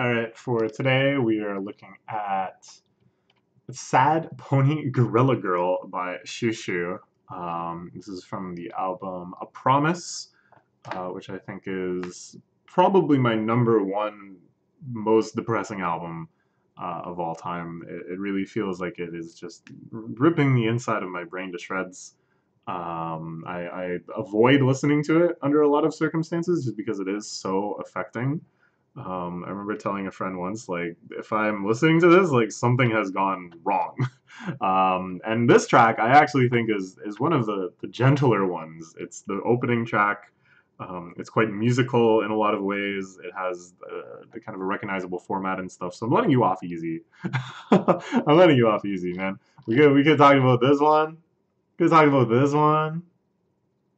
All right, for today we are looking at Sad Pony Gorilla Girl by Shushu. This is from the album A Promise, which I think is probably my number one most depressing album of all time. It really feels like it is just ripping the inside of my brain to shreds. I avoid listening to it under a lot of circumstances just because it is so affecting. I remember telling a friend once, like, if I'm listening to this, like, something has gone wrong. And this track, I actually think is one of the gentler ones. It's the opening track. It's quite musical in a lot of ways. It has the kind of a recognizable format and stuff. So I'm letting you off easy. I'm letting you off easy, man. We could talk about this one. We could talk about this one.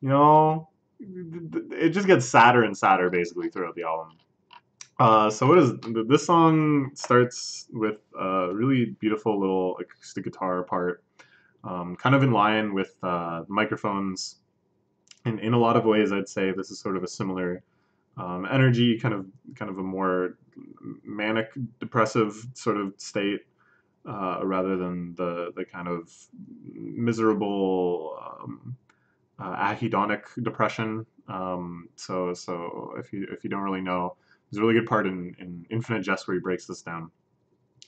You know, it just gets sadder and sadder basically throughout the album. So what is this song starts with a really beautiful little acoustic guitar part, kind of in line with microphones. And in a lot of ways, I'd say this is sort of a similar energy, kind of a more manic, depressive sort of state, rather than the kind of miserable ahedonic depression. So if you don't really know, there's a really good part in Infinite Jest where he breaks this down.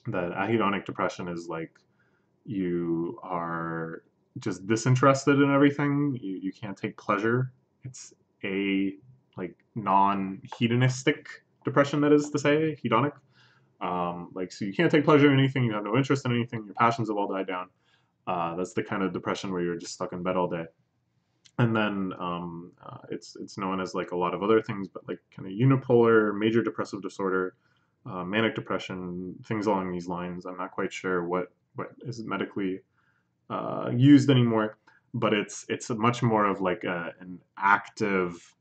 That ahedonic depression is like you are just disinterested in everything. You can't take pleasure. It's a like non-hedonistic depression, that is to say, hedonic. Like, so you can't take pleasure in anything. You have no interest in anything. Your passions have all died down. That's the kind of depression where you're just stuck in bed all day. And then it's known as like a lot of other things, but like kind of unipolar, major depressive disorder, manic depression, things along these lines. I'm not quite sure what is medically used anymore, but it's a much more of like an active,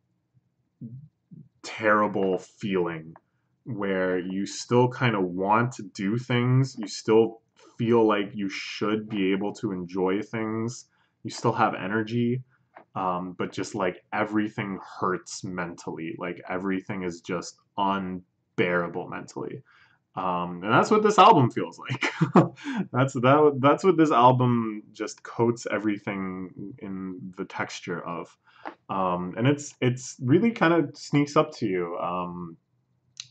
terrible feeling where you still kind of want to do things, you still feel like you should be able to enjoy things, you still have energy, but just like everything hurts mentally, like everything is just unbearable mentally. And that's what this album feels like. That's what this album just coats everything in the texture of. And it's really kind of sneaks up to you.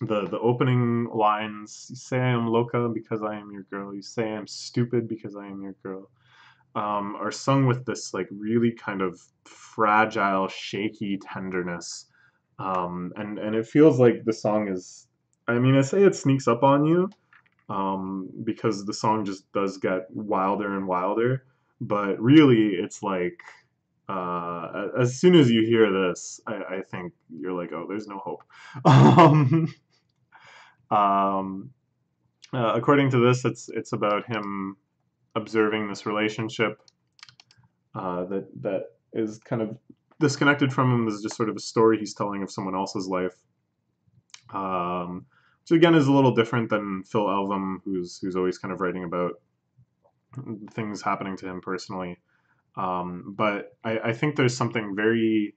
The opening lines, you say I am loca because I am your girl, you say I'm stupid because I am your girl, are sung with this like really kind of fragile, shaky tenderness. And it feels like the song is, I mean, I say it sneaks up on you, because the song just does get wilder and wilder, but really it's like, as soon as you hear this, I think you're like, oh, there's no hope. Um, um, According to this, it's about him observing this relationship that is kind of disconnected from him. This is just sort of a story he's telling of someone else's life, which again is a little different than Phil Elvum, who's always kind of writing about things happening to him personally. But I think there's something very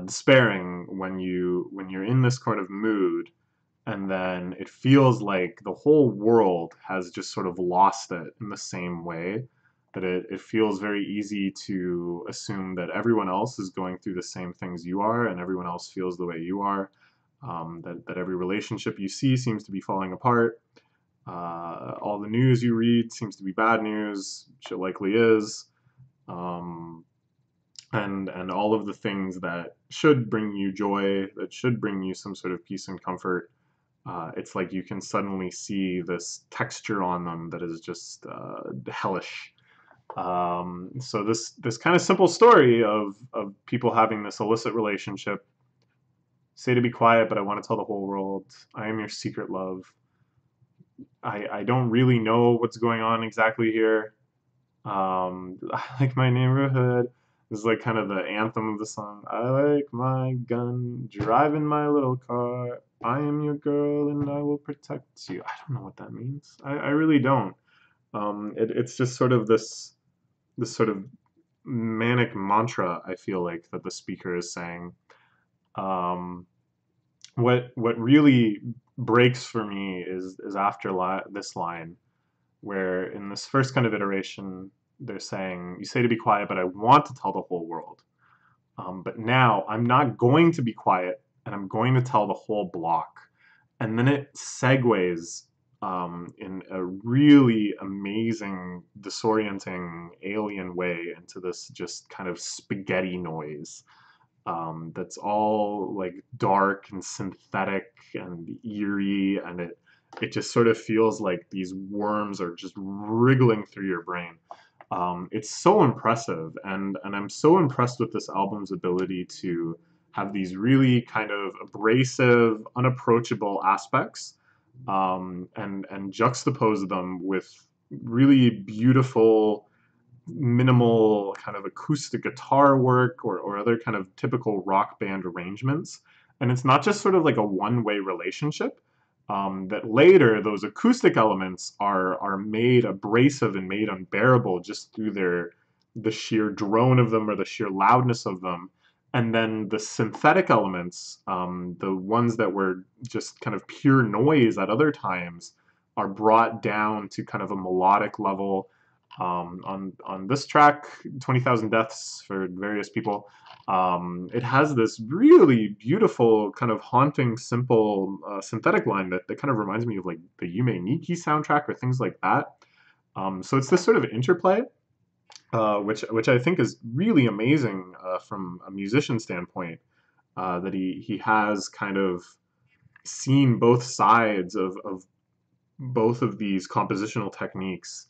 despairing when you're in this kind of mood, and then it feels like the whole world has just sort of lost it in the same way. That it feels very easy to assume that everyone else is going through the same things you are, and everyone else feels the way you are. That every relationship you see seems to be falling apart. All the news you read seems to be bad news, which it likely is. Um, and all of the things that should bring you joy, that should bring you some sort of peace and comfort, it's like you can suddenly see this texture on them that is just hellish. So this kind of simple story of people having this illicit relationship. Say to be quiet, but I want to tell the whole world. I am your secret love. I don't really know what's going on exactly here. I like my neighborhood. This is like kind of the anthem of the song. I like my gun, driving my little car. I am your girl and I will protect you. I don't know what that means. I really don't. It's just sort of this sort of manic mantra, I feel like, that the speaker is saying. What really breaks for me is after this line, where in this first kind of iteration, they're saying, "You say to be quiet, but I want to tell the whole world. But now I'm not going to be quiet, and I'm going to tell the whole block." And then it segues in a really amazing, disorienting, alien way into this just kind of spaghetti noise that's all like dark and synthetic and eerie, and it just sort of feels like these worms are just wriggling through your brain. It's so impressive, and I'm so impressed with this album's ability to have these really kind of abrasive, unapproachable aspects, and juxtapose them with really beautiful, minimal kind of acoustic guitar work or other kind of typical rock band arrangements. And it's not just sort of like a one-way relationship. That later those acoustic elements are made abrasive and made unbearable just through the sheer drone of them or the sheer loudness of them. And then the synthetic elements, the ones that were just kind of pure noise at other times, are brought down to kind of a melodic level. On this track, 20,000 Deaths for Various People, it has this really beautiful, kind of haunting, simple synthetic line that kind of reminds me of like the Yume Nikki soundtrack or things like that. So it's this sort of interplay, which I think is really amazing from a musician standpoint, that he has kind of seen both sides of both of these compositional techniques,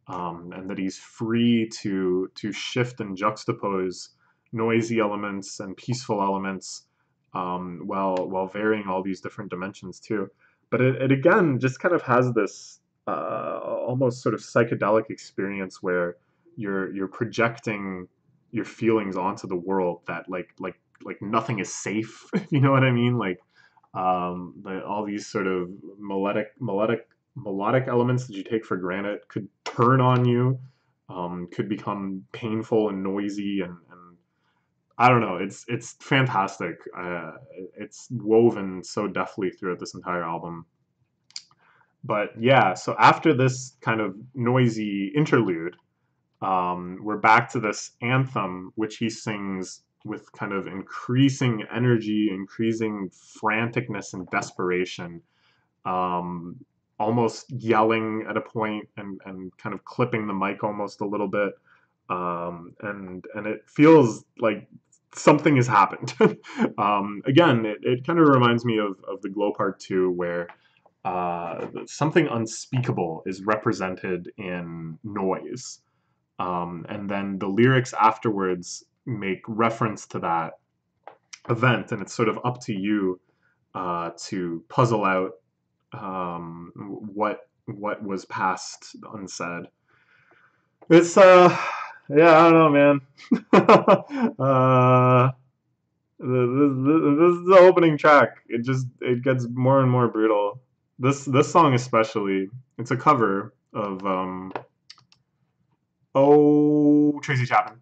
and that he's free to shift and juxtapose noisy elements and peaceful elements, while varying all these different dimensions too. But it again just kind of has this almost sort of psychedelic experience where you're projecting your feelings onto the world, that like nothing is safe. You know what I mean? Like all these sort of melodic elements that you take for granted could turn on you, could become painful and noisy, and I don't know. It's fantastic. It's woven so deftly throughout this entire album. But yeah, so after this kind of noisy interlude, we're back to this anthem, which he sings with kind of increasing energy, increasing franticness and desperation, um, almost yelling at a point, and kind of clipping the mic almost a little bit. And it feels like something has happened. Again, it kind of reminds me of the Glow Part 2, where something unspeakable is represented in noise. And then the lyrics afterwards make reference to that event, and it's sort of up to you to puzzle out what was passed unsaid. It's yeah, I don't know, man. This is the opening track. It gets more and more brutal. This song especially. It's a cover of oh, Tracy Chapman.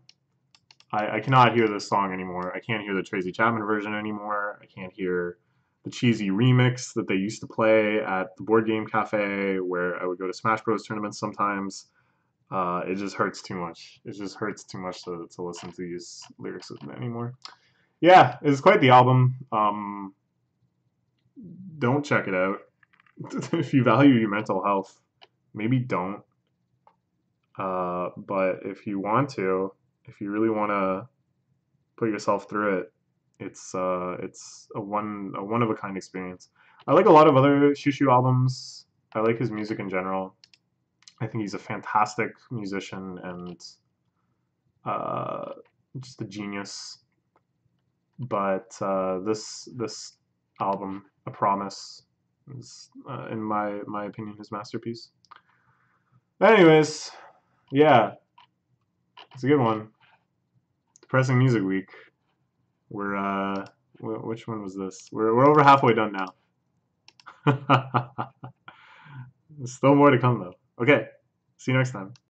I cannot hear this song anymore. I can't hear the Tracy Chapman version anymore. I can't hear the cheesy remix that they used to play at the Board Game Cafe, where I would go to Smash Bros. Tournaments sometimes. It just hurts too much. It just hurts too much to listen to these lyrics anymore. Yeah, it's quite the album. Don't check it out. If you value your mental health, maybe don't. But if you want to, if you really want to put yourself through it, it's a one of a kind experience. I like a lot of other Shushu albums. I like his music in general. I think he's a fantastic musician and just a genius. But this album, A Promise, is in my opinion his masterpiece. Anyways, yeah, it's a good one. Depressing Music Week. We're which one was this? We're over halfway done now. There's still more to come though. Okay, see you next time.